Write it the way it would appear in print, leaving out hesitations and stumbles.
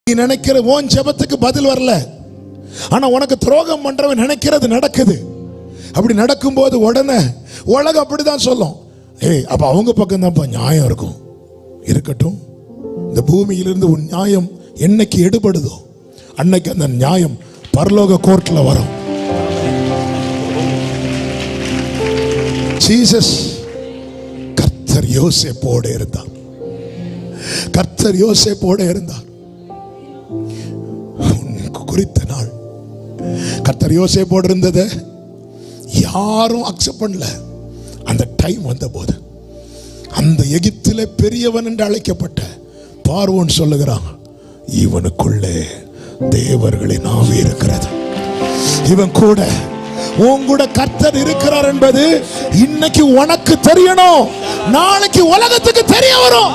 நீ நினைக்கிற உன் ஜெபத்துக்கு பதில் வரல, ஆனா உனக்கு துரோகம் பண்றவன் நினைக்கிறது நடக்குது. அப்படி நடக்கும்போது உடனே உலகம் அப்படிதான் சொல்லும், ஏய் அப்ப அவங்க பக்கம் தான் நியாயம் இருக்கும். இருக்கட்டும், இந்த பூமியிலிருந்து உன் நியாயம் என்னைக்கு எடுபடுதோ அன்னைக்கு அந்த நியாயம் பரலோக கோர்ட்ல வரும். ஜீசஸ் கர்த்தர் யோசேப்போடு இருந்தார். கர்த்தர் யோசேப்போடு இருந்தார். குறித்த நாள் கர்த்தர் யோசேப்போடு இருந்ததை யாரும் அக்செப்ட் பண்ணல. அந்த டைம் வந்த போது அந்த எகிப்திலே பெரியவன் என்று அழைக்கப்பட்ட பார்வோன் சொல்லுகிறான், இவனுக்குள்ளே தேவர்களின் ஆவி இருக்கிறது. இவன் கூட உன் கூட கர்த்தர் இருக்கிறார் என்பது இன்னைக்கு உனக்கு தெரியணும், நாளைக்கு உலகத்துக்கு தெரிய வரும்.